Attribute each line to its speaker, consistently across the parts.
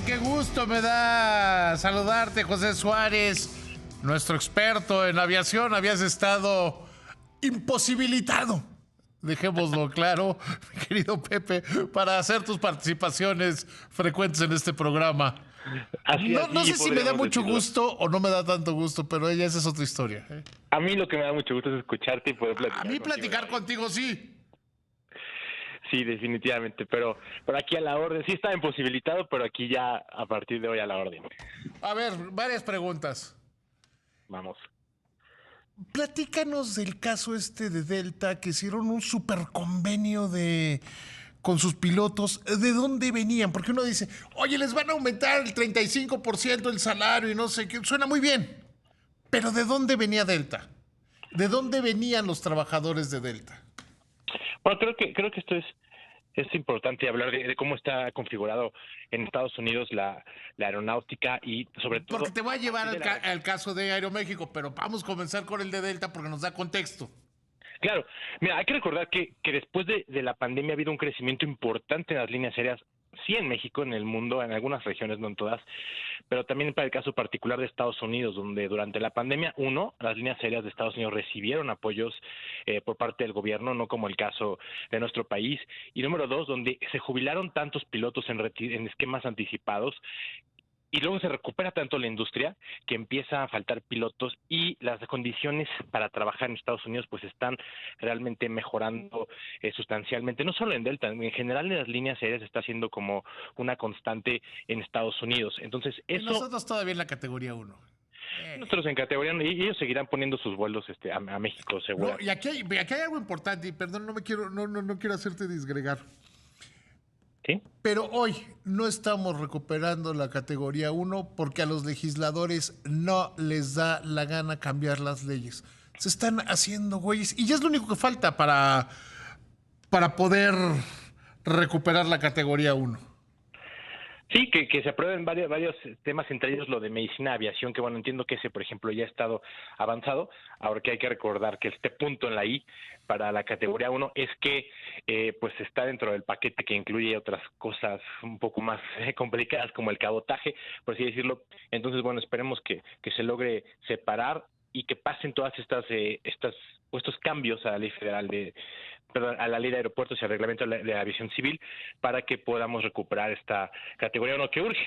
Speaker 1: Qué gusto me da saludarte, José Suárez, nuestro experto en aviación. Habías estado imposibilitado, dejémoslo claro, mi querido Pepe, para hacer tus participaciones frecuentes en este programa. No sé si me da
Speaker 2: podríamos
Speaker 1: mucho
Speaker 2: decirlo.
Speaker 1: gusto o no me da tanto gusto, pero esa es otra historia.
Speaker 2: A mí lo que me da mucho gusto es escucharte y poder
Speaker 1: A
Speaker 2: platicar
Speaker 1: mí
Speaker 2: contigo.
Speaker 1: platicar
Speaker 2: David.
Speaker 1: contigo sí.
Speaker 2: Sí, definitivamente, pero aquí a la orden. Sí estaba imposibilitado, pero aquí ya a partir de hoy a la orden.
Speaker 1: A ver, varias preguntas.
Speaker 2: Vamos.
Speaker 1: Platícanos del caso este de Delta, que hicieron un super convenio con sus pilotos. ¿De dónde venían? Porque uno dice, oye, les van a aumentar el 35% el salario y no sé qué. Suena muy bien. Pero ¿de dónde venía Delta? ¿De dónde venían los trabajadores de Delta?
Speaker 2: Bueno, creo que esto es importante hablar de cómo está configurado en Estados Unidos la aeronáutica y sobre
Speaker 1: Porque
Speaker 2: todo
Speaker 1: te voy a
Speaker 2: a
Speaker 1: llevar
Speaker 2: partir de
Speaker 1: al caso de Aeroméxico, pero vamos a comenzar con el de Delta porque nos da contexto.
Speaker 2: Claro, mira, hay que recordar que después de la pandemia ha habido un crecimiento importante en las líneas aéreas, sí en México, en el mundo, en algunas regiones, no en todas, pero también para el caso particular de Estados Unidos, donde durante la pandemia, las líneas aéreas de Estados Unidos recibieron apoyos por parte del gobierno, no como el caso de nuestro país, y número dos, donde se jubilaron tantos pilotos en esquemas anticipados y luego se recupera tanto la industria que empieza a faltar pilotos y las condiciones para trabajar en Estados Unidos pues están realmente mejorando sustancialmente, no solo en Delta, en general en las líneas aéreas está siendo como una constante en Estados Unidos. Entonces
Speaker 1: Y
Speaker 2: eso,
Speaker 1: nosotros todavía en la categoría 1.
Speaker 2: nosotros en categoría, y ellos seguirán poniendo sus vuelos a México
Speaker 1: No,
Speaker 2: segura.
Speaker 1: y aquí hay algo importante, y perdón, no quiero hacerte disgregar.
Speaker 2: ¿Sí?
Speaker 1: Pero hoy no estamos recuperando la categoría 1 porque a los legisladores no les da la gana cambiar las leyes. Se están haciendo güeyes y ya es lo único que falta para poder recuperar la categoría 1.
Speaker 2: Sí, que se aprueben varios temas, entre ellos lo de medicina aviación, que bueno, entiendo que ese, por ejemplo, ya ha estado avanzado. Ahora que hay que recordar que este punto en la I para la categoría 1 es que pues está dentro del paquete que incluye otras cosas un poco más complicadas como el cabotaje, por así decirlo. Entonces, bueno, esperemos que se logre separar y que pasen todas estos cambios a la ley federal a la ley de aeropuertos y al reglamento de la aviación civil para que podamos recuperar esta categoría 1 que urge.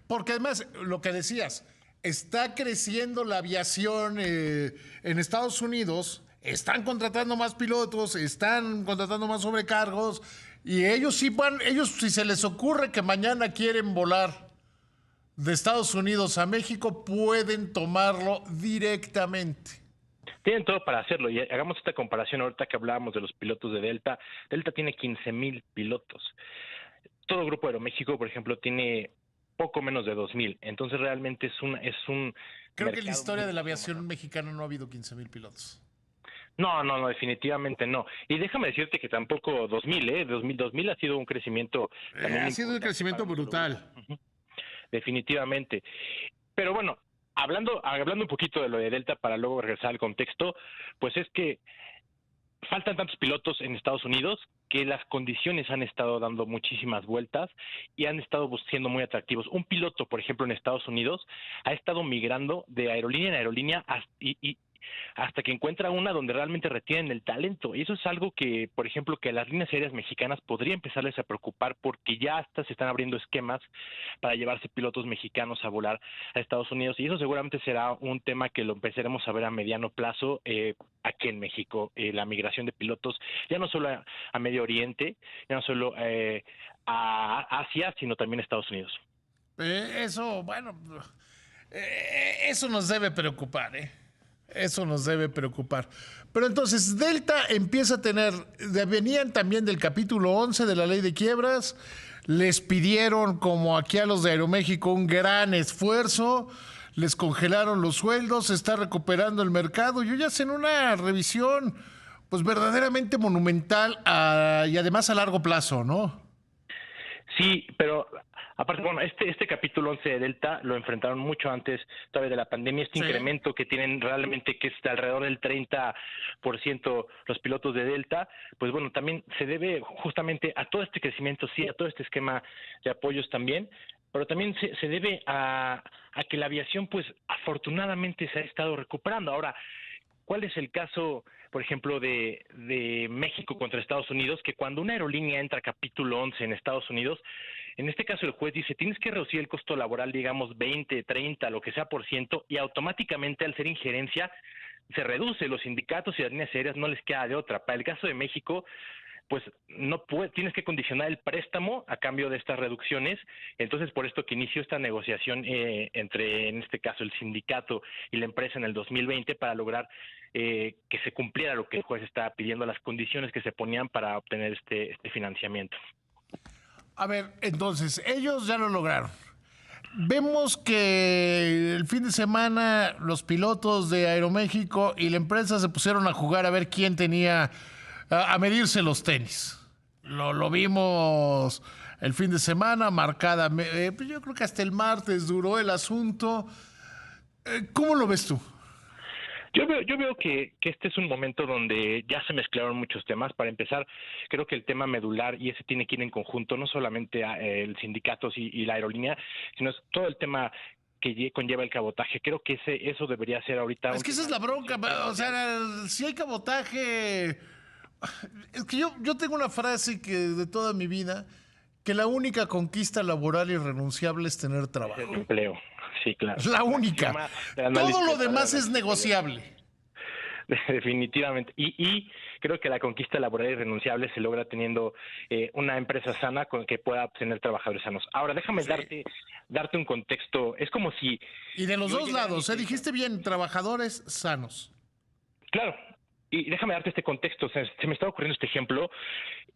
Speaker 1: Porque además, lo que decías, está creciendo la aviación en Estados Unidos, están contratando más pilotos, están contratando más sobrecargos, y ellos si se les ocurre que mañana quieren volar de Estados Unidos a México, pueden tomarlo directamente.
Speaker 2: Tienen todo para hacerlo y hagamos esta comparación ahorita que hablábamos de los pilotos de Delta. Delta tiene 15,000 pilotos. Todo Grupo Aeroméxico, por ejemplo, tiene poco menos de 2,000. Entonces realmente es un
Speaker 1: Creo que en la
Speaker 2: mercado
Speaker 1: historia de la
Speaker 2: muchísimo más
Speaker 1: aviación
Speaker 2: amplio.
Speaker 1: mexicana no ha habido 15,000 pilotos.
Speaker 2: No, definitivamente no. Y déjame decirte que tampoco 2,000, ¿eh? 2000 ha sido un crecimiento también
Speaker 1: Ha sido un
Speaker 2: importante para
Speaker 1: crecimiento
Speaker 2: un solo grupo.
Speaker 1: brutal.
Speaker 2: Ujú. Definitivamente. Pero bueno, hablando un poquito de lo de Delta para luego regresar al contexto, pues es que faltan tantos pilotos en Estados Unidos que las condiciones han estado dando muchísimas vueltas y han estado siendo muy atractivos. Un piloto, por ejemplo, en Estados Unidos ha estado migrando de aerolínea en aerolínea hasta que encuentra una donde realmente retienen el talento. Y eso es algo que, por ejemplo, que las líneas aéreas mexicanas podría empezarles a preocupar porque ya hasta se están abriendo esquemas para llevarse pilotos mexicanos a volar a Estados Unidos. Y eso seguramente será un tema que lo empezaremos a ver a mediano plazo aquí en México. La migración de pilotos, ya no solo a Medio Oriente, ya no solo a Asia, sino también a Estados Unidos.
Speaker 1: Eso, bueno, eso nos debe preocupar, ¿eh? Eso nos debe preocupar. Pero entonces, Delta empieza a tener, venían también del capítulo 11 de la ley de quiebras, les pidieron, como aquí a los de Aeroméxico, un gran esfuerzo, les congelaron los sueldos, se está recuperando el mercado, y hoy hacen una revisión, pues verdaderamente monumental y además a largo plazo, ¿no?
Speaker 2: Sí, pero Aparte, bueno, este capítulo 11 de Delta lo enfrentaron mucho antes todavía de la pandemia,
Speaker 1: Sí.
Speaker 2: incremento que tienen realmente, que es de alrededor del 30% los pilotos de Delta, pues bueno, también se debe justamente a todo este crecimiento, sí, a todo este esquema de apoyos también, pero también se debe a que la aviación, pues afortunadamente se ha estado recuperando. Ahora, ¿cuál es el caso, por ejemplo, de México contra Estados Unidos? Que cuando una aerolínea entra a capítulo 11 en Estados Unidos, en este caso el juez dice, tienes que reducir el costo laboral, digamos, 20, 30, lo que sea por ciento, y automáticamente al ser injerencia se reduce. Los sindicatos y las líneas aéreas no les queda de otra. Para el caso de México, pues no puede, tienes que condicionar el préstamo a cambio de estas reducciones. Entonces, por esto que inició esta negociación entre, en este caso, el sindicato y la empresa en el 2020 para lograr que se cumpliera lo que el juez estaba pidiendo, las condiciones que se ponían para obtener este financiamiento.
Speaker 1: A ver, entonces, ellos ya lo lograron. Vemos que el fin de semana los pilotos de Aeroméxico y la empresa se pusieron a jugar a ver quién tenía a medirse los tenis. Lo vimos el fin de semana, marcada. Pues yo creo que hasta el martes duró el asunto. ¿Cómo lo ves tú?
Speaker 2: Yo veo que este es un momento donde ya se mezclaron muchos temas. Para empezar, creo que el tema medular, y ese tiene que ir en conjunto, no solamente el sindicato y la aerolínea, sino es todo el tema que conlleva el cabotaje. Creo que eso debería ser ahorita
Speaker 1: Es
Speaker 2: un
Speaker 1: que esa
Speaker 2: tema
Speaker 1: es la
Speaker 2: de
Speaker 1: bronca.
Speaker 2: atención
Speaker 1: O
Speaker 2: primordial.
Speaker 1: sea, si hay cabotaje. Es que yo tengo una frase que de toda mi vida, que la única conquista laboral irrenunciable es tener
Speaker 2: Es el
Speaker 1: trabajo.
Speaker 2: empleo, sí, claro.
Speaker 1: La
Speaker 2: Un
Speaker 1: única.
Speaker 2: axioma del
Speaker 1: Todo
Speaker 2: análisis,
Speaker 1: lo
Speaker 2: del padre del
Speaker 1: demás es
Speaker 2: análisis empresarial.
Speaker 1: negociable.
Speaker 2: Definitivamente. Y creo que la conquista laboral irrenunciable se logra teniendo una empresa sana con que pueda tener trabajadores sanos. Ahora, déjame
Speaker 1: Sí.
Speaker 2: darte un contexto. Es como si
Speaker 1: Y de los
Speaker 2: yo
Speaker 1: dos
Speaker 2: llegara
Speaker 1: lados,
Speaker 2: y te dijera,
Speaker 1: dijiste bien, trabajadores sanos.
Speaker 2: claro, y déjame darte este contexto. O sea, se me está ocurriendo este ejemplo.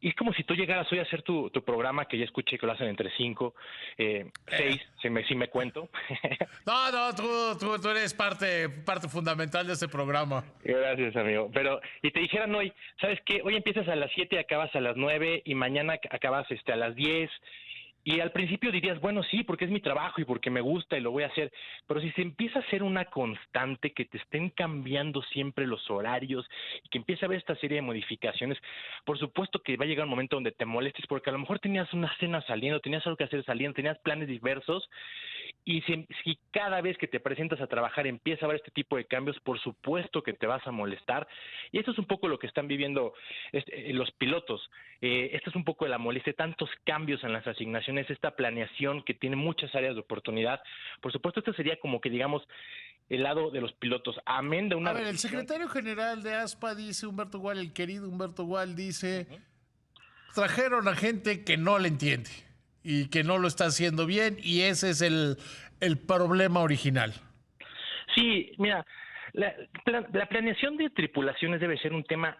Speaker 2: Y es como si tú llegaras hoy a hacer tu programa, que ya escuché que lo hacen entre 5, 6, si me cuento.
Speaker 1: No, tú eres parte fundamental de este programa.
Speaker 2: Gracias, amigo. Pero, y te dijeran hoy, ¿sabes qué? Hoy empiezas a las 7 y acabas a las 9 y mañana acabas a las 10. Y al principio dirías, bueno, sí, porque es mi trabajo y porque me gusta y lo voy a hacer. Pero si se empieza a hacer una constante, que te estén cambiando siempre los horarios y que empiece a haber esta serie de modificaciones, por supuesto que va a llegar un momento donde te molestes porque a lo mejor tenías una cena saliendo, tenías algo que hacer saliendo, tenías planes diversos. Y si cada vez que te presentas a trabajar empieza a haber este tipo de cambios, por supuesto que te vas a molestar. Y esto es un poco lo que están viviendo los pilotos. Esto es un poco de la molestia, tantos cambios en las asignaciones, esta planeación que tiene muchas áreas de oportunidad. Por supuesto, esto sería como que, digamos, el lado de los pilotos. Amén de
Speaker 1: A
Speaker 2: una
Speaker 1: ver, el
Speaker 2: revisión.
Speaker 1: secretario general de ASPA dice, Humberto Gual, el querido Humberto Gual, dice, trajeron a gente que no le entiende y que no lo está haciendo bien y ese es el problema original.
Speaker 2: Sí, mira, la planeación de tripulaciones debe ser un tema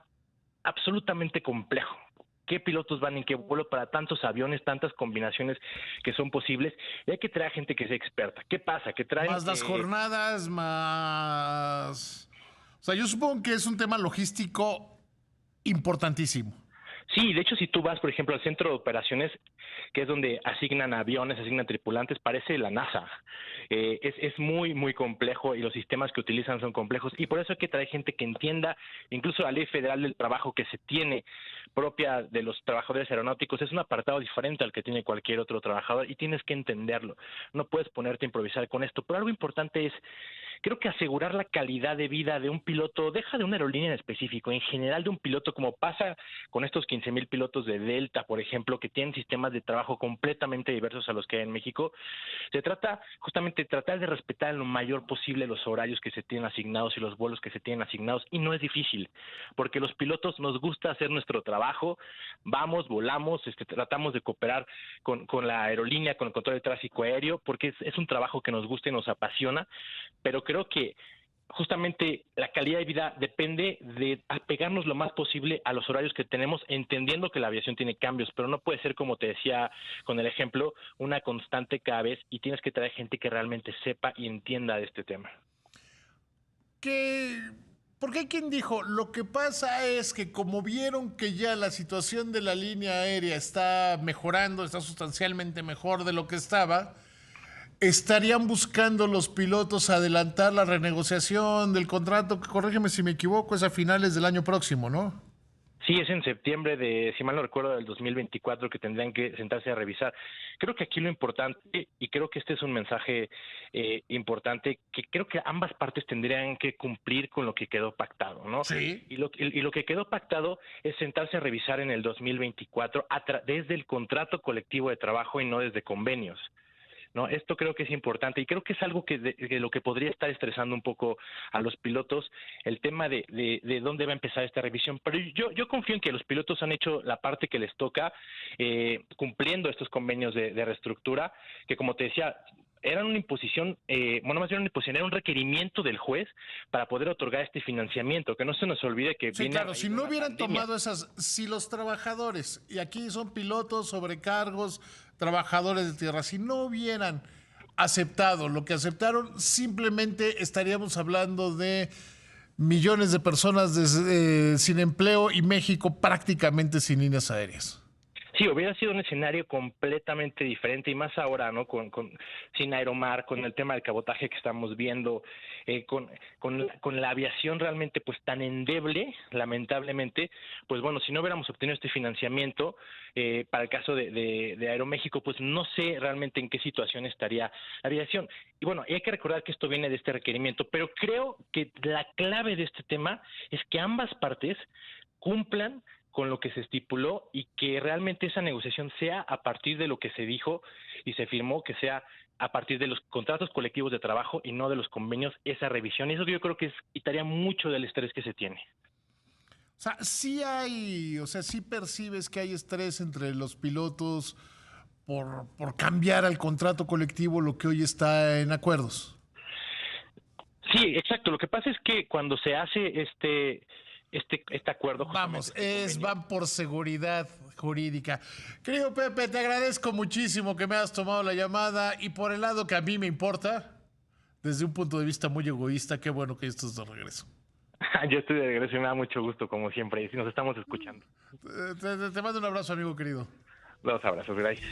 Speaker 2: absolutamente complejo. ¿Qué pilotos van en qué vuelo para tantos aviones, tantas combinaciones que son posibles? Y hay que traer gente que sea experta. ¿Qué pasa? Que traen...
Speaker 1: Más las jornadas, más... O sea, yo supongo que es un tema logístico importantísimo.
Speaker 2: Sí, de hecho, si tú vas, por ejemplo, al centro de operaciones, que es donde asignan aviones, asignan tripulantes, parece la NASA. Es muy, muy complejo y los sistemas que utilizan son complejos y por eso hay que traer gente que entienda, incluso la ley federal del trabajo que se tiene propia de los trabajadores aeronáuticos es un apartado diferente al que tiene cualquier otro trabajador y tienes que entenderlo. No puedes ponerte a improvisar con esto, pero algo importante es, creo que asegurar la calidad de vida de un piloto, deja de una aerolínea en específico, en general de un piloto, como pasa con estos 15,000 pilotos de Delta, por ejemplo, que tienen sistemas de trabajo completamente diversos a los que hay en México. Se trata justamente de tratar de respetar en lo mayor posible los horarios que se tienen asignados y los vuelos que se tienen asignados, y no es difícil, porque los pilotos nos gusta hacer nuestro trabajo, vamos, volamos, tratamos de cooperar con la aerolínea, con el control de tráfico aéreo, porque es un trabajo que nos gusta y nos apasiona, pero creo que justamente la calidad de vida depende de apegarnos lo más posible a los horarios que tenemos, entendiendo que la aviación tiene cambios, pero no puede ser, como te decía con el ejemplo, una constante cada vez, y tienes que traer gente que realmente sepa y entienda de este tema.
Speaker 1: Que Porque hay quien dijo, lo que pasa es que como vieron que ya la situación de la línea aérea está mejorando, está sustancialmente mejor de lo que estaba, estarían buscando los pilotos adelantar la renegociación del contrato, que corrígeme si me equivoco, es a finales del año próximo, ¿no?
Speaker 2: Sí, es en septiembre de, si mal no recuerdo, del 2024 que tendrían que sentarse a revisar. Creo que aquí lo importante, y creo que este es un mensaje importante, que creo que ambas partes tendrían que cumplir con lo que quedó pactado, ¿no?
Speaker 1: Sí.
Speaker 2: Y lo que quedó pactado es sentarse a revisar en el 2024 desde el contrato colectivo de trabajo y no desde convenios. ¿No? Esto creo que es importante y creo que es algo que de lo que podría estar estresando un poco a los pilotos, el tema de dónde va a empezar esta revisión. Pero yo confío en que los pilotos han hecho la parte que les toca, cumpliendo estos convenios de reestructura, que como te decía, eran una imposición, bueno, más bien una imposición, era un requerimiento del juez para poder otorgar este financiamiento, que no se nos olvide que
Speaker 1: Sí,
Speaker 2: viene a
Speaker 1: claro,
Speaker 2: raíz
Speaker 1: si
Speaker 2: de
Speaker 1: no
Speaker 2: una
Speaker 1: hubieran
Speaker 2: pandemia.
Speaker 1: tomado esas, si los trabajadores, y aquí son pilotos, sobrecargos, trabajadores de tierra, si no hubieran aceptado lo que aceptaron, simplemente estaríamos hablando de millones de personas sin empleo y México prácticamente sin líneas aéreas.
Speaker 2: Sí, hubiera sido un escenario completamente diferente y más ahora, ¿no? Sin Aeromar, con el tema del cabotaje que estamos viendo, con la aviación realmente pues tan endeble, lamentablemente, pues bueno, si no hubiéramos obtenido este financiamiento, para el caso de Aeroméxico, pues no sé realmente en qué situación estaría la aviación. Y bueno, y hay que recordar que esto viene de este requerimiento, pero creo que la clave de este tema es que ambas partes cumplan con lo que se estipuló y que realmente esa negociación sea a partir de lo que se dijo y se firmó, que sea a partir de los contratos colectivos de trabajo y no de los convenios, esa revisión. Y eso yo creo que quitaría mucho del estrés que se tiene.
Speaker 1: O sea, sí hay, o sea, sí percibes que hay estrés entre los pilotos por cambiar al contrato colectivo lo que hoy está en acuerdos.
Speaker 2: Sí, exacto. Lo que pasa es que cuando se hace este acuerdo, justamente
Speaker 1: Vamos,
Speaker 2: este convenio.
Speaker 1: van por seguridad jurídica. Querido Pepe, te agradezco muchísimo que me hayas tomado la llamada y por el lado que a mí me importa, desde un punto de vista muy egoísta, qué bueno que esto es de regreso.
Speaker 2: Yo estoy de regreso y me da mucho gusto, como siempre, y si nos estamos escuchando.
Speaker 1: Te mando un abrazo, amigo querido.
Speaker 2: Los abrazos, gracias.